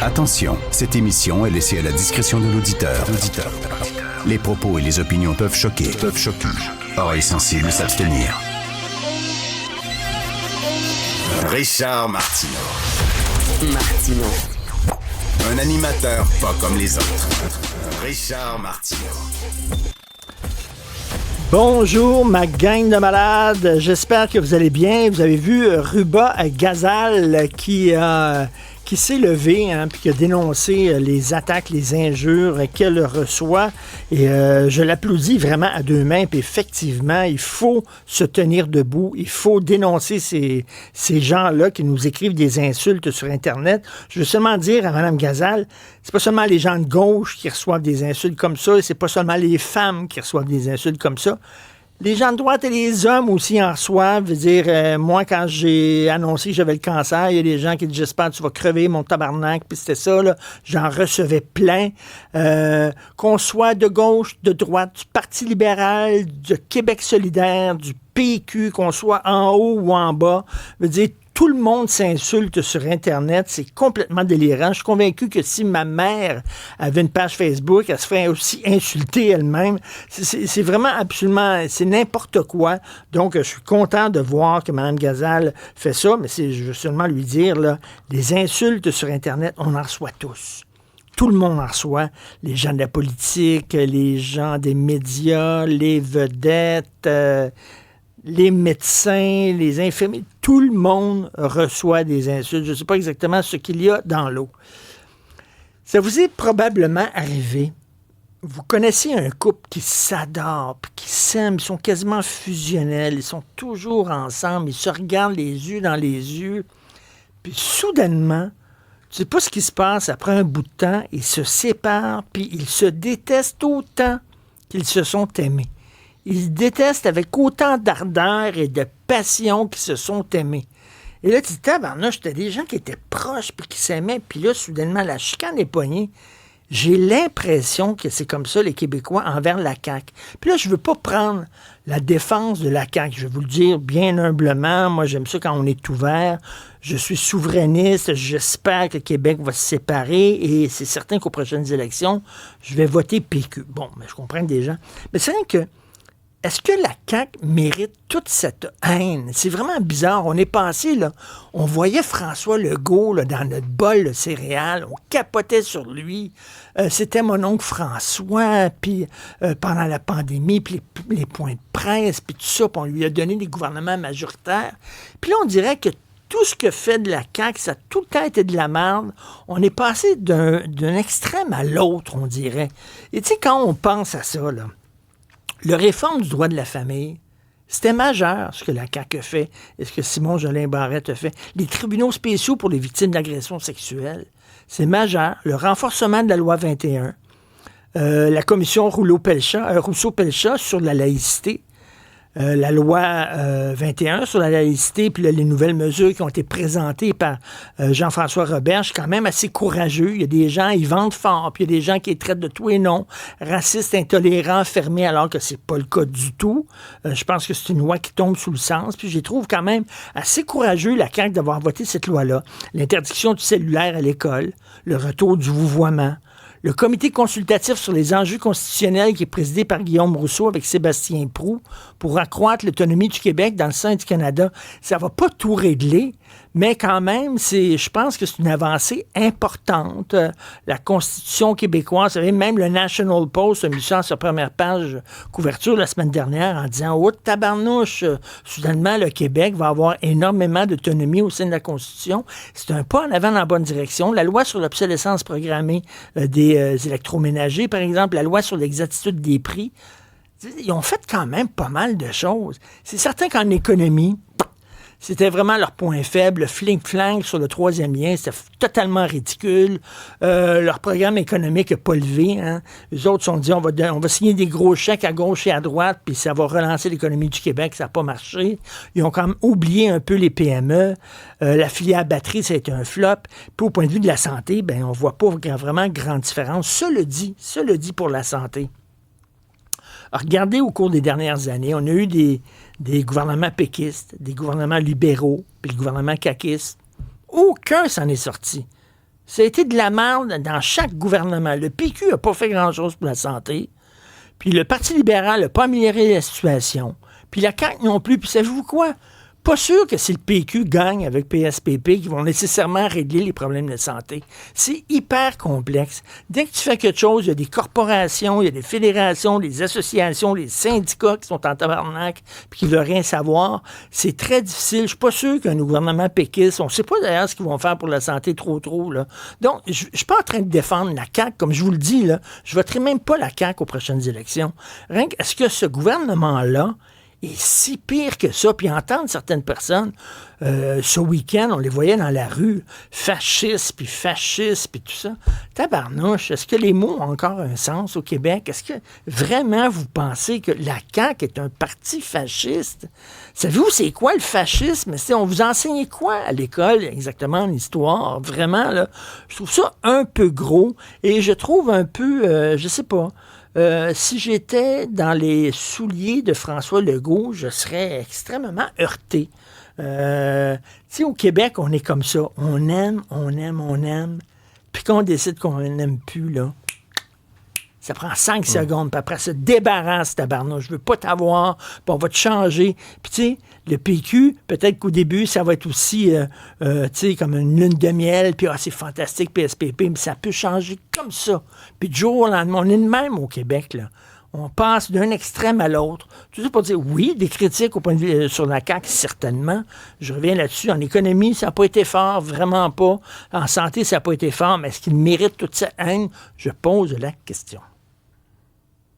Attention, cette émission est laissée à la discrétion de l'auditeur. Les propos et les opinions peuvent choquer. Oreilles sensibles s'abstenir. Richard Martineau. Un animateur pas comme les autres. Richard Martineau. Bonjour ma gang de malades, j'espère que vous allez bien. Vous avez vu Ruba Gazal qui s'est levée puis qui a dénoncé les attaques, les injures qu'elle reçoit. Et je l'applaudis vraiment à deux mains. Puis effectivement, il faut se tenir debout. Il faut dénoncer ces gens-là qui nous écrivent des insultes sur Internet. Je veux seulement dire à Mme Gazal, c'est pas seulement les gens de gauche qui reçoivent des insultes comme ça, et c'est pas seulement les femmes qui reçoivent des insultes comme ça. Les gens de droite et les hommes aussi en reçoivent. Je veux dire, moi, quand j'ai annoncé que j'avais le cancer, il y a des gens qui disent « J'espère que tu vas crever, mon tabarnak », puis c'était ça, là. J'en recevais plein. Qu'on soit de gauche, de droite, du Parti libéral, du Québec solidaire, du PQ, qu'on soit en haut ou en bas. Je veux dire, tout le monde s'insulte sur Internet. C'est complètement délirant. Je suis convaincu que si ma mère avait une page Facebook, elle se ferait aussi insulter elle-même. C'est vraiment absolument... C'est n'importe quoi. Donc, je suis content de voir que Mme Gazal fait ça, mais je veux seulement lui dire, là, les insultes sur Internet, on en reçoit tous. Tout le monde en reçoit. Les gens de la politique, les gens des médias, les vedettes... les médecins, les infirmiers, tout le monde reçoit des insultes. Je ne sais pas exactement ce qu'il y a dans l'eau. Ça vous est probablement arrivé. Vous connaissez un couple qui s'adore, puis qui s'aime, ils sont quasiment fusionnels, ils sont toujours ensemble, ils se regardent les yeux dans les yeux, puis soudainement, tu sais pas ce qui se passe après un bout de temps, ils se séparent, puis ils se détestent autant qu'ils se sont aimés. Ils se détestent avec autant d'ardeur et de passion qu'ils se sont aimés. Et là, tu dis, tabarnouche, t'as des gens qui étaient proches puis qui s'aimaient, puis là, soudainement, la chicane est poignée. J'ai l'impression que c'est comme ça, les Québécois, envers la CAQ. Puis là, je veux pas prendre la défense de la CAQ. Je vais vous le dire bien humblement. Moi, j'aime ça quand on est ouvert. Je suis souverainiste. J'espère que le Québec va se séparer. Et c'est certain qu'aux prochaines élections, je vais voter PQ. Bon, mais je comprends des gens. Mais c'est rien que est-ce que la CAQ mérite toute cette haine? C'est vraiment bizarre. On est passé, là, on voyait François Legault là, dans notre bol de céréales, on capotait sur lui. C'était mon oncle François, puis pendant la pandémie, puis les points de presse, puis tout ça, puis on lui a donné des gouvernements majoritaires. Puis là, on dirait que tout ce que fait de la CAQ, ça a tout le temps été de la merde. On est passé d'un extrême à l'autre, on dirait. Et tu sais, quand on pense à ça, là, le réforme du droit de la famille, c'était majeur ce que la CAQ a fait et ce que Simon Jolin Barrette a fait. Les tribunaux spéciaux pour les victimes d'agressions sexuelles, c'est majeur. Le renforcement de la loi 21, la commission Rousseau-Pelchat sur la laïcité, la loi 21 sur la laïcité, puis là, les nouvelles mesures qui ont été présentées par Jean-François Roberge, quand même assez courageux. Il y a des gens, ils vendent fort, puis il y a des gens qui les traitent de tout et non, racistes, intolérants, fermés, alors que c'est pas le cas du tout. Je pense que c'est une loi qui tombe sous le sens, puis je les trouve quand même assez courageux, la CAQ, d'avoir voté cette loi-là. L'interdiction du cellulaire à l'école, le retour du vouvoiement, le comité consultatif sur les enjeux constitutionnels qui est présidé par Guillaume Rousseau avec Sébastien Proulx pour accroître l'autonomie du Québec dans le sein du Canada, ça va pas tout régler, mais quand même, je pense que c'est une avancée importante. La Constitution québécoise, vous savez, même le National Post a mis ça à sa première page couverture la semaine dernière en disant « Oh, tabarnouche, soudainement, le Québec va avoir énormément d'autonomie au sein de la Constitution. » C'est un pas en avant dans la bonne direction. La loi sur l'obsolescence programmée des électroménagers, par exemple, la loi sur l'exactitude des prix, ils ont fait quand même pas mal de choses. C'est certain qu'en économie, c'était vraiment leur point faible. Le fling-flang sur le troisième lien, c'était totalement ridicule. Leur programme économique n'a pas levé. Hein. Les autres se sont dit, on va signer des gros chèques à gauche et à droite, puis ça va relancer l'économie du Québec. Ça n'a pas marché. Ils ont quand même oublié un peu les PME. La filière batterie, ça a été un flop. Puis au point de vue de la santé, ben on ne voit pas vraiment grande différence. Cela dit pour la santé. Alors, regardez au cours des dernières années, on a eu des gouvernements péquistes, des gouvernements libéraux, puis le gouvernement caquiste. Aucun s'en est sorti. Ça a été de la merde dans chaque gouvernement. Le PQ n'a pas fait grand-chose pour la santé. Puis le Parti libéral n'a pas amélioré la situation. Puis la CAQ non plus. Puis savez-vous quoi? Pas sûr que si le PQ gagne avec PSPP qu'ils vont nécessairement régler les problèmes de santé. C'est hyper complexe. Dès que tu fais quelque chose, il y a des corporations, il y a des fédérations, des associations, des syndicats qui sont en tabarnak puis qui veulent rien savoir. C'est très difficile. Je suis pas sûr qu'un gouvernement péquiste, on sait pas d'ailleurs ce qu'ils vont faire pour la santé trop, là. Donc, je suis pas en train de défendre la CAQ, comme je vous le dis, là. Je voterai même pas la CAQ aux prochaines élections. Rien qu'est-ce que ce gouvernement-là est si pire que ça, puis entendre certaines personnes, ce week-end, on les voyait dans la rue, fascistes, puis tout ça. Tabarnouche, est-ce que les mots ont encore un sens au Québec? Est-ce que vraiment vous pensez que la CAQ est un parti fasciste? Savez-vous c'est quoi le fascisme? On vous enseignait quoi à l'école, exactement, en histoire? Vraiment, là, je trouve ça un peu gros, et je trouve un peu, je sais pas, si j'étais dans les souliers de François Legault, je serais extrêmement heurté. Tu sais, au Québec, on est comme ça. On aime. Puis quand on décide qu'on n'aime plus, là, ça prend 5 secondes. Puis après, ça débarrasse, tabarnouche. Je veux pas t'avoir, puis on va te changer. Puis tu sais, le PQ, peut-être qu'au début, ça va être aussi, tu sais, comme une lune de miel, puis c'est fantastique, PSPP, mais ça peut changer comme ça. Puis du jour au lendemain, on est de même au Québec, là. On passe d'un extrême à l'autre. Tout ça pour dire, oui, des critiques au point de vue sur la CAQ, certainement. Je reviens là-dessus. En économie, ça n'a pas été fort, vraiment pas. En santé, ça n'a pas été fort. Mais est-ce qu'il mérite toute cette haine? Je pose la question.